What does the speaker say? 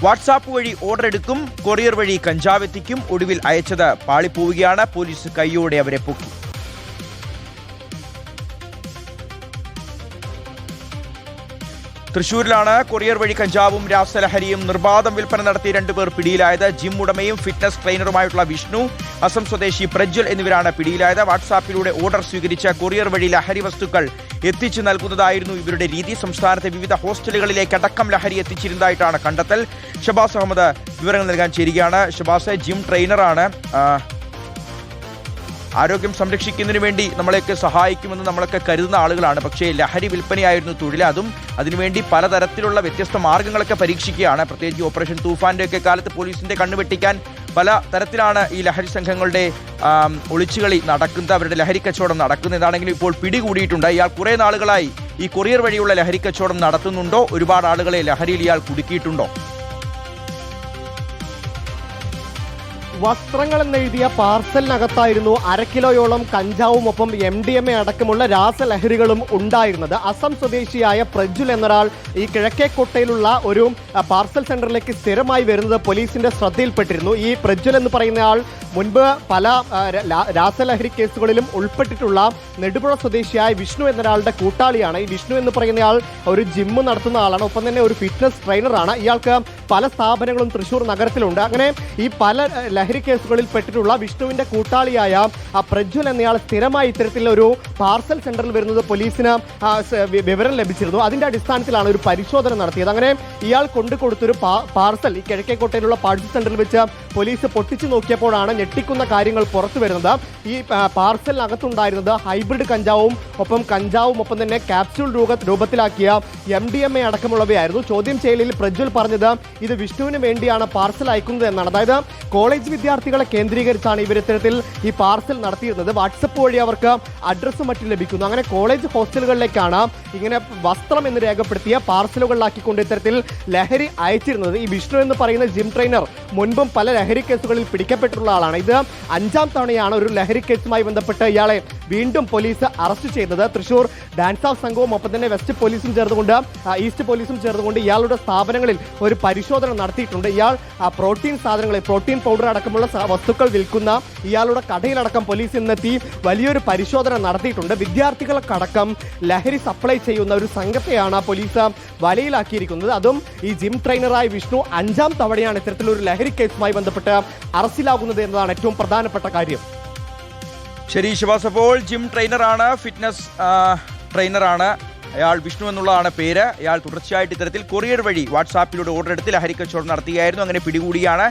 WhatsApp വഴി order എടുക്കും, courier വഴി കഞ്ചാവ് എത്തിക്കും. ഒടുവിൽ അയച്ചത് പാളിപ്പോവുകയാണ്. പോലീസ് കൈയോടെ അവരെ പൊക്കി. തൃശൂരിലാണ് കൊറിയർ വഴി കഞ്ചാവും രാസലഹരിയും നിർബാധം വിൽപ്പന നടത്തി 2 പേർ പിടിയിലായത്. ജിം ഉടമയും ഫിറ്റ്നസ് ട്രെയിനറുമായിട്ടുള്ള വിഷ്ണു, അസം സ്വദേശി പ്രജ്വൽ എന്നിവരാണ് പിടിയിലായത്. വാട്സാപ്പിലൂടെ ഓർഡർ സ്വീകരിച്ച കൊറിയർ വഴി ലഹരി വസ്തുക്കൾ എത്തിച്ചു നൽകുന്നതായിരുന്നു ഇവരുടെ രീതി. സംസ്ഥാനത്തെ വിവിധ ഹോസ്റ്റലുകളിലേക്ക് അടക്കം ലഹരി എത്തിച്ചിരുന്നതായിട്ടാണ് കണ്ടെത്തൽ. ഷബാസ് അഹമ്മദ് വിവരങ്ങൾ നൽകാൻ ചേരുകയാണ്. ഷബാസ്, ജിം ട്രെയിനറാണ്. ആരോഗ്യം സംരക്ഷിക്കുന്നതിന് വേണ്ടി നമ്മളെയൊക്കെ സഹായിക്കുമെന്ന് നമ്മളൊക്കെ കരുതുന്ന ആളുകളാണ്. പക്ഷേ ലഹരി വിൽപ്പനയായിരുന്നു തൊഴിൽ. അതും അതിനുവേണ്ടി പലതരത്തിലുള്ള വ്യത്യസ്ത മാർഗങ്ങളൊക്കെ പരീക്ഷിക്കുകയാണ്. പ്രത്യേകിച്ച് ഓപ്പറേഷൻ തൂഫാന്റെ ഒക്കെ കാലത്ത് പോലീസിന്റെ കണ്ണുവെട്ടിക്കാൻ പല തരത്തിലാണ് ഈ ലഹരി സംഘങ്ങളുടെ ഒളിച്ചുകളി നടക്കുന്നത്, അവരുടെ ലഹരി കച്ചവടം നടക്കുന്നത്. ഇതാണെങ്കിലും ഇപ്പോൾ പിടികൂടിയിട്ടുണ്ട്. ഇയാൾ കുറേ നാളുകളായി ഈ കൊറിയർ വഴിയുള്ള ലഹരി കച്ചവടം നടത്തുന്നുണ്ടോ? ഒരുപാട് ആളുകളെ ലഹരിയിൽ ഇയാൾ കുടുക്കിയിട്ടുണ്ടോ? വസ്ത്രങ്ങൾ എന്നെഴുതിയ പാർസലിനകത്തായിരുന്നു 1/2 കിലോയോളം കഞ്ചാവും ഒപ്പം MDMA അടക്കമുള്ള രാസലഹരികളും ഉണ്ടായിരുന്നത്. അസം സ്വദേശിയായ പ്രജ്വൽ എന്നൊരാൾ ഈ കിഴക്കേക്കോട്ടയിലുള്ള ഒരു പാർസൽ സെന്ററിലേക്ക് സ്ഥിരമായി വരുന്നത് പോലീസിന്റെ ശ്രദ്ധയിൽപ്പെട്ടിരുന്നു. ഈ പ്രജ്വൽ എന്ന് പറയുന്നയാൾ മുൻപ് പല രാസലഹരി കേസുകളിലും ഉൾപ്പെട്ടിട്ടുള്ള നെടുപുഴ സ്വദേശിയായ വിഷ്ണു എന്നൊരാളുടെ കൂട്ടാളിയാണ്. ഈ വിഷ്ണു എന്ന് പറയുന്നയാൾ ഒരു ജിമ്മ് നടത്തുന്ന ആളാണ്, ഒപ്പം തന്നെ ഒരു ഫിറ്റ്നസ് ട്രെയിനറാണ്. ഇയാൾക്ക് പല സ്ഥാപനങ്ങളും തൃശ്ശൂർ നഗരത്തിലുണ്ട്. അങ്ങനെ ഈ പല ലഹരി കേസുകളിൽ പെട്ടിട്ടുള്ള വിഷ്ണുവിന്റെ കൂട്ടാളിയായ പ്രജ്വൽ എന്നയാൾ സ്ഥിരമായി ഇത്തരത്തിലുള്ള ഒരു പാർസൽ സെന്ററിൽ വരുന്നത് പോലീസിന് വിവരം ലഭിച്ചിരുന്നു. അതിന്റെ അടിസ്ഥാനത്തിലാണ് ഒരു പരിശോധന നടത്തിയത്. അങ്ങനെ ഇയാൾ കൊണ്ടുകൊടുത്തൊരു പാർസൽ ഈ കിഴക്കേക്കോട്ടയിലുള്ള പാർസൽ സെന്ററിൽ വെച്ച് പോലീസ് പൊട്ടിച്ചു നോക്കിയപ്പോഴാണ് ഞെട്ടിക്കുന്ന കാര്യങ്ങൾ പുറത്തു വരുന്നത്. ഈ പാർസലിനകത്തുണ്ടായിരുന്നത് ഹൈബ്രിഡ് കഞ്ചാവും ഒപ്പം തന്നെ ക്യാപ്സ്യൂൾ രൂപത്തിലാക്കിയ MDMA അടക്കമുള്ളവയായിരുന്നു. ചോദ്യം ചെയ്യലിൽ പ്രജ്വൽ പറഞ്ഞത് ഇത് വിഷ്ണുവിന് വേണ്ടിയാണ് പാർസൽ അയക്കുന്നത് എന്നാണ്. അതായത് കോളേജ് വിദ്യാർത്ഥികളെ കേന്ദ്രീകരിച്ചാണ് ഇവർ ഇത്തരത്തിൽ ഈ പാർസൽ നടത്തിയിരുന്നത്. വാട്സപ്പ് വഴി അവർക്ക് അഡ്രസ്സും മറ്റും ലഭിക്കുന്നു. അങ്ങനെ കോളേജ് ഹോസ്റ്റലുകളിലേക്കാണ് ഇങ്ങനെ വസ്ത്രം എന്ന് രേഖപ്പെടുത്തിയ പാർസലുകളിലാക്കിക്കൊണ്ട് ഇത്തരത്തിൽ ലഹരി അയച്ചിരുന്നത്. ഈ വിഷ്ണു എന്ന് പറയുന്ന ജിം ട്രെയിനർ മുൻപും പല ലഹരി കേസുകളിൽ പിടിക്കപ്പെട്ടിട്ടുള്ള ആളാണ്. ഇത് 5ാം തവണയാണ് ഒരു ലഹരി കേസുമായി ബന്ധപ്പെട്ട് ഇയാളെ വീണ്ടും പോലീസ് അറസ്റ്റ് ചെയ്തത്. തൃശൂർ ഡാൻസ് ഓഫ് സംഘവും ഒപ്പം തന്നെ ഈസ്റ്റ് പോലീസും ചേർന്നുകൊണ്ട് ഇയാളുടെ സ്ഥാപനങ്ങളിൽ ഒരു പരിശോധന നടത്തിയിട്ടുണ്ട്. ഇയാൾ പ്രോട്ടീൻ പൗഡർ അടക്കമുള്ള വസ്തുക്കൾ വിൽക്കുന്ന ഇയാളുടെ കടയിലടക്കം പോലീസ് ഇന്നെത്തി വലിയൊരു പരിശോധന നടത്തിയിട്ടുണ്ട്. വിദ്യാർത്ഥികൾക്കടക്കം ലഹരി സപ്ലൈ ചെയ്യുന്ന ഒരു സംഘത്തെയാണ് പോലീസ് വലയിലാക്കിയിരിക്കുന്നത്. അതും ഈ ജിം ട്രെയിനറായ വിഷ്ണു 5ാം തവണയാണ് ഇത്തരത്തിലൊരു ലഹരി കേസുമായി ബന്ധപ്പെട്ട് അറസ്റ്റിലാകുന്നത് എന്നതാണ് ഏറ്റവും പ്രധാനപ്പെട്ട കാര്യം. ശരി ഷബാസ്, അപ്പോൾ ജിം ട്രെയിനറാണ്, ഫിറ്റ്നസ് ട്രെയിനറാണ്. അയാൾ വിഷ്ണു എന്നുള്ളതാണ് പേര്. അയാൾ തുടർച്ചയായിട്ട് ഇത്തരത്തിൽ കൊറിയർ വഴി വാട്സാപ്പിലൂടെ ഓർഡർ എടുത്ത് ലഹരി കച്ചവടം നടത്തുകയായിരുന്നു. അങ്ങനെ പിടികൂടിയാണ്.